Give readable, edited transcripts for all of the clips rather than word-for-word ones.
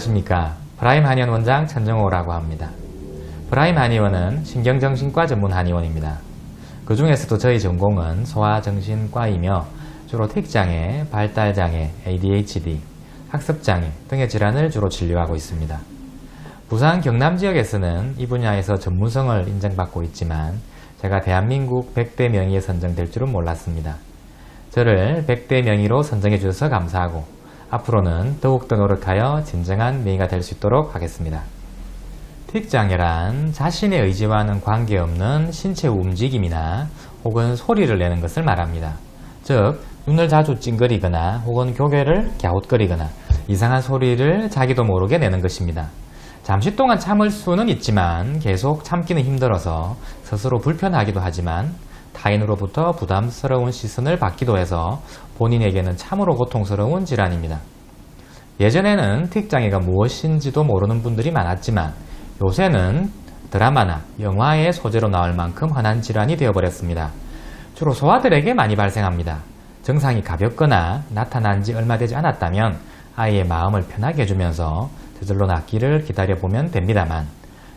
안녕하십니까. 프라임 한의원 원장 천정호라고 합니다. 프라임 한의원은 신경정신과 전문 한의원입니다. 그 중에서도 저희 전공은 소아정신과이며 주로 틱장애, 발달장애, ADHD, 학습장애 등의 질환을 주로 진료하고 있습니다. 부산 경남 지역에서는 이 분야에서 전문성을 인정받고 있지만 제가 대한민국 100대 명의에 선정될 줄은 몰랐습니다. 저를 100대 명의로 선정해 주셔서 감사하고 앞으로는 더욱더 노력하여 진정한 명의가 될 수 있도록 하겠습니다. 틱장애란 자신의 의지와는 관계없는 신체 움직임이나 혹은 소리를 내는 것을 말합니다. 즉, 눈을 자주 찡그리거나 혹은 고개를 갸웃거리거나 이상한 소리를 자기도 모르게 내는 것입니다. 잠시 동안 참을 수는 있지만 계속 참기는 힘들어서 스스로 불편하기도 하지만 타인으로부터 부담스러운 시선을 받기도 해서 본인에게는 참으로 고통스러운 질환입니다. 예전에는 틱장애가 무엇인지도 모르는 분들이 많았지만 요새는 드라마나 영화의 소재로 나올 만큼 흔한 질환이 되어버렸습니다. 주로 소아들에게 많이 발생합니다. 증상이 가볍거나 나타난 지 얼마 되지 않았다면 아이의 마음을 편하게 해주면서 저절로 낫기를 기다려보면 됩니다만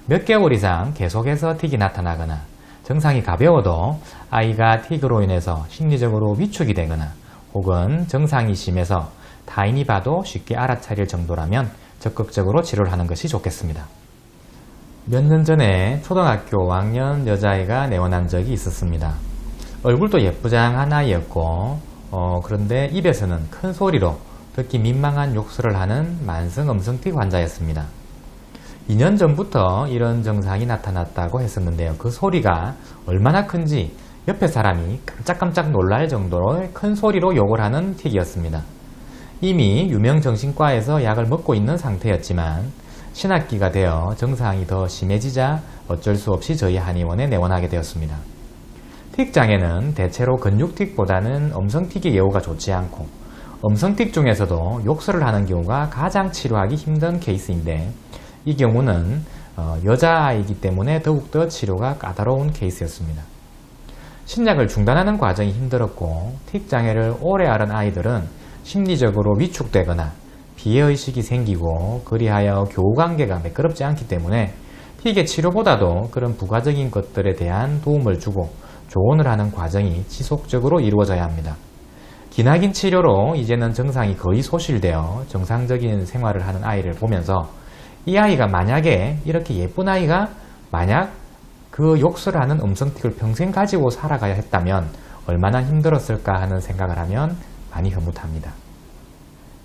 몇 개월 이상 계속해서 틱이 나타나거나 증상이 가벼워도 아이가 틱으로 인해서 심리적으로 위축이 되거나 혹은 증상이 심해서 타인이 봐도 쉽게 알아차릴 정도라면 적극적으로 치료를 하는 것이 좋겠습니다. 몇 년 전에 초등학교 5학년 여자아이가 내원한 적이 있었습니다. 얼굴도 예쁘장한 아이였고 그런데 입에서는 큰 소리로 듣기 민망한 욕설을 하는 만성 음성틱 환자였습니다. 2년 전부터 이런 증상이 나타났다고 했었는데요. 그 소리가 얼마나 큰지 옆에 사람이 깜짝깜짝 놀랄 정도로 큰 소리로 욕을 하는 틱이었습니다. 이미 유명 정신과에서 약을 먹고 있는 상태였지만 신학기가 되어 증상이 더 심해지자 어쩔 수 없이 저희 한의원에 내원하게 되었습니다. 틱장애는 대체로 근육틱보다는 음성틱의 예후가 좋지 않고 음성틱 중에서도 욕설을 하는 경우가 가장 치료하기 힘든 케이스인데 이 경우는 여자아이이기 때문에 더욱더 치료가 까다로운 케이스였습니다. 신약을 중단하는 과정이 힘들었고 틱장애를 오래 앓은 아이들은 심리적으로 위축되거나 비애의식이 생기고 그리하여 교우관계가 매끄럽지 않기 때문에 틱의 치료보다도 그런 부가적인 것들에 대한 도움을 주고 조언을 하는 과정이 지속적으로 이루어져야 합니다. 기나긴 치료로 이제는 증상이 거의 소실되어 정상적인 생활을 하는 아이를 보면서 이 아이가 만약에 이렇게 예쁜 아이가 만약 그 욕설하는 음성틱을 평생 가지고 살아가야 했다면 얼마나 힘들었을까 하는 생각을 하면 많이 흐뭇합니다.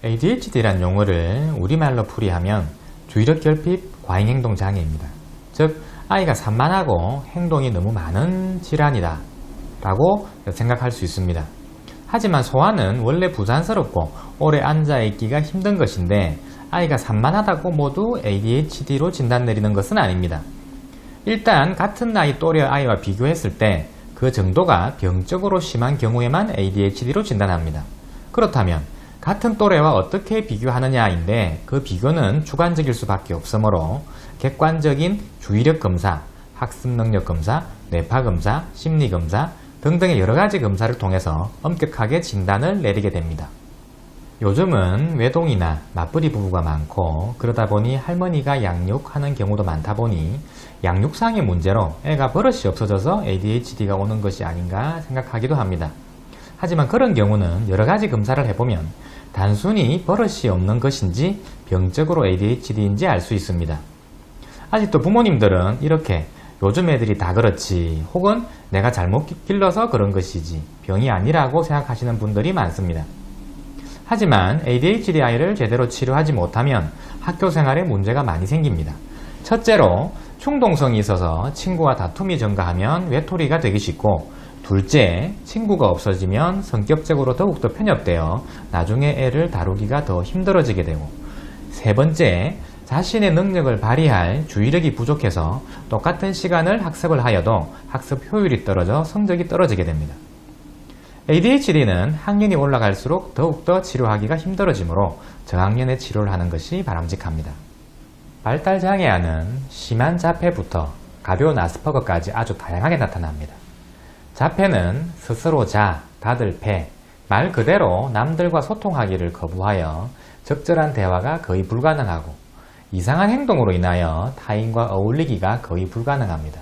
ADHD란 용어를 우리말로 풀이하면 주의력결핍 과잉행동장애입니다. 즉 아이가 산만하고 행동이 너무 많은 질환이다 라고 생각할 수 있습니다. 하지만 소아는 원래 부산스럽고 오래 앉아있기가 힘든 것인데 아이가 산만하다고 모두 ADHD로 진단 내리는 것은 아닙니다. 일단 같은 나이 또래 아이와 비교했을 때 그 정도가 병적으로 심한 경우에만 ADHD로 진단합니다. 그렇다면 같은 또래와 어떻게 비교하느냐인데 그 비교는 주관적일 수밖에 없으므로 객관적인 주의력 검사, 학습 능력 검사, 뇌파 검사, 심리 검사 등등의 여러가지 검사를 통해서 엄격하게 진단을 내리게 됩니다. 요즘은 외동이나 맞벌이 부부가 많고 그러다 보니 할머니가 양육하는 경우도 많다 보니 양육상의 문제로 애가 버릇이 없어져서 ADHD가 오는 것이 아닌가 생각하기도 합니다. 하지만 그런 경우는 여러가지 검사를 해보면 단순히 버릇이 없는 것인지 병적으로 ADHD인지 알 수 있습니다. 아직도 부모님들은 이렇게 요즘 애들이 다 그렇지 혹은 내가 잘못 길러서 그런 것이지 병이 아니라고 생각하시는 분들이 많습니다. 하지만 ADHD 아이를 제대로 치료하지 못하면 학교 생활에 문제가 많이 생깁니다. 첫째로 충동성이 있어서 친구와 다툼이 증가하면 외톨이가 되기 쉽고 둘째, 친구가 없어지면 성격적으로 더욱더 편협되어 나중에 애를 다루기가 더 힘들어지게 되고 세 번째, 자신의 능력을 발휘할 주의력이 부족해서 똑같은 시간을 학습을 하여도 학습 효율이 떨어져 성적이 떨어지게 됩니다. ADHD는 학년이 올라갈수록 더욱더 치료하기가 힘들어지므로 저학년에 치료를 하는 것이 바람직합니다. 발달장애아는 심한 자폐부터 가벼운 아스퍼거까지 아주 다양하게 나타납니다. 자폐는 스스로 다들 폐, 말 그대로 남들과 소통하기를 거부하여 적절한 대화가 거의 불가능하고 이상한 행동으로 인하여 타인과 어울리기가 거의 불가능합니다.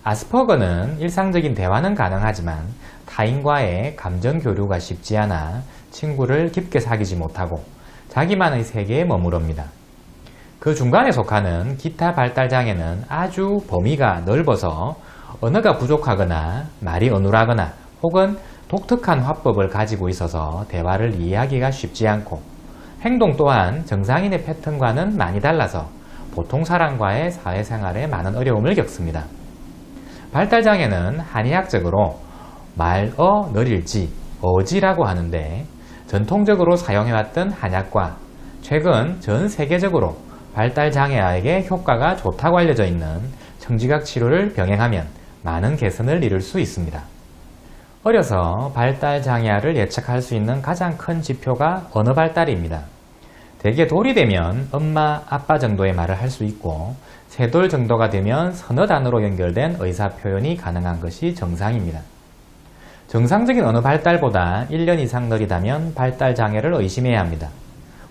아스퍼거는 일상적인 대화는 가능하지만 타인과의 감정 교류가 쉽지 않아 친구를 깊게 사귀지 못하고 자기만의 세계에 머무릅니다. 그 중간에 속하는 기타 발달장애는 아주 범위가 넓어서 언어가 부족하거나 말이 어눌하거나 혹은 독특한 화법을 가지고 있어서 대화를 이해하기가 쉽지 않고 행동 또한 정상인의 패턴과는 많이 달라서 보통 사람과의 사회생활에 많은 어려움을 겪습니다. 발달장애는 한의학적으로 말어 너릴지 어지라고 하는데 전통적으로 사용해왔던 한약과 최근 전 세계적으로 발달장애아에게 효과가 좋다고 알려져 있는 청지각 치료를 병행하면 많은 개선을 이룰 수 있습니다. 어려서 발달장애아를 예측할 수 있는 가장 큰 지표가 언어 발달입니다. 대개 돌이 되면 엄마, 아빠 정도의 말을 할 수 있고 세돌 정도가 되면 서너 단어로 연결된 의사 표현이 가능한 것이 정상입니다. 정상적인 언어 발달보다 1년 이상 느리다면 발달장애를 의심해야 합니다.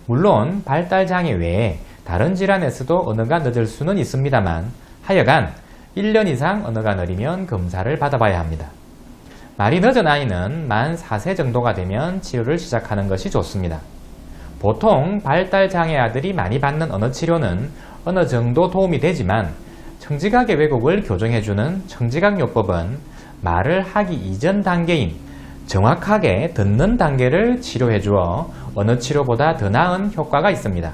물론 발달장애 외에 다른 질환에서도 언어가 늦을 수는 있습니다만 하여간 1년 이상 언어가 느리면 검사를 받아봐야 합니다. 말이 늦은 아이는 만 4세 정도가 되면 치료를 시작하는 것이 좋습니다. 보통 발달장애 아들이 많이 받는 언어 치료는 어느 정도 도움이 되지만 청지각의 왜곡을 교정해주는 청지각요법은 말을 하기 이전 단계인 정확하게 듣는 단계를 치료해주어 언어 치료보다 더 나은 효과가 있습니다.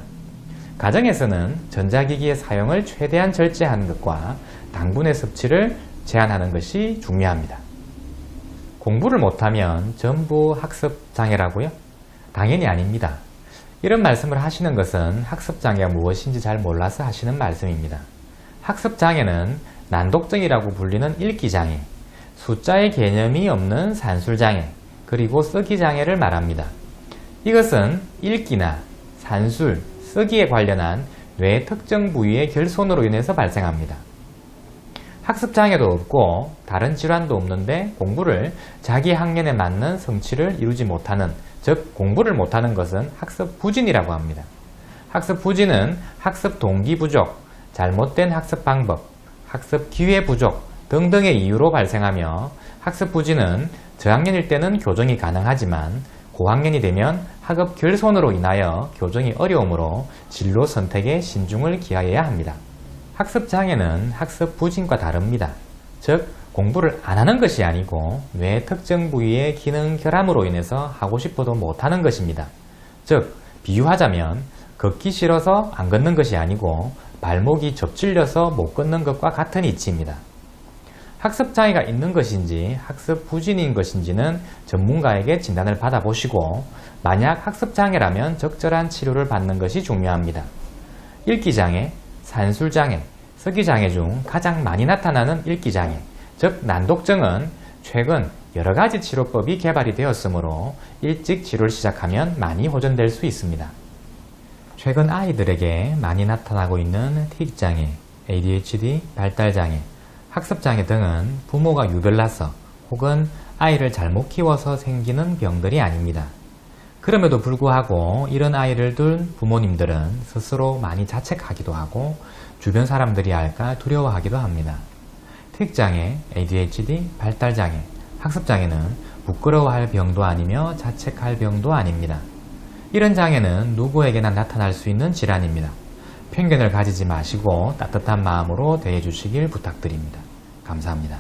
가정에서는 전자기기의 사용을 최대한 절제하는 것과 당분의 섭취를 제한하는 것이 중요합니다. 공부를 못하면 전부 학습장애라고요? 당연히 아닙니다. 이런 말씀을 하시는 것은 학습장애가 무엇인지 잘 몰라서 하시는 말씀입니다. 학습장애는 난독증이라고 불리는 읽기장애, 숫자의 개념이 없는 산술장애, 그리고 쓰기장애를 말합니다. 이것은 읽기나 산술, 쓰기에 관련한 뇌의 특정 부위의 결손으로 인해서 발생합니다. 학습장애도 없고 다른 질환도 없는데 공부를 자기 학년에 맞는 성취를 이루지 못하는, 즉 공부를 못하는 것은 학습 부진이라고 합니다. 학습 부진은 학습 동기 부족, 잘못된 학습 방법, 학습 기회 부족 등등의 이유로 발생하며 학습 부진은 저학년일 때는 교정이 가능하지만 고학년이 되면 학업 결손으로 인하여 교정이 어려우므로 진로 선택에 신중을 기하여야 합니다. 학습 장애는 학습 부진과 다릅니다. 즉 공부를 안 하는 것이 아니고 뇌 특정 부위의 기능 결함으로 인해서 하고 싶어도 못하는 것입니다. 즉 비유하자면 걷기 싫어서 안 걷는 것이 아니고 발목이 접질려서 못 걷는 것과 같은 이치입니다. 학습 장애가 있는 것인지 학습 부진인 것인지는 전문가에게 진단을 받아보시고 만약 학습 장애라면 적절한 치료를 받는 것이 중요합니다. 읽기 장애, 산술 장애, 쓰기 장애 중 가장 많이 나타나는 읽기 장애, 즉 난독증은 최근 여러 가지 치료법이 개발이 되었으므로 일찍 치료를 시작하면 많이 호전될 수 있습니다. 최근 아이들에게 많이 나타나고 있는 틱장애, ADHD, 발달장애, 학습장애 등은 부모가 유별나서 혹은 아이를 잘못 키워서 생기는 병들이 아닙니다. 그럼에도 불구하고 이런 아이를 둔 부모님들은 스스로 많이 자책하기도 하고 주변 사람들이 알까 두려워하기도 합니다. 틱장애, ADHD, 발달장애, 학습장애는 부끄러워할 병도 아니며 자책할 병도 아닙니다. 이런 장애는 누구에게나 나타날 수 있는 질환입니다. 편견을 가지지 마시고 따뜻한 마음으로 대해주시길 부탁드립니다. 감사합니다.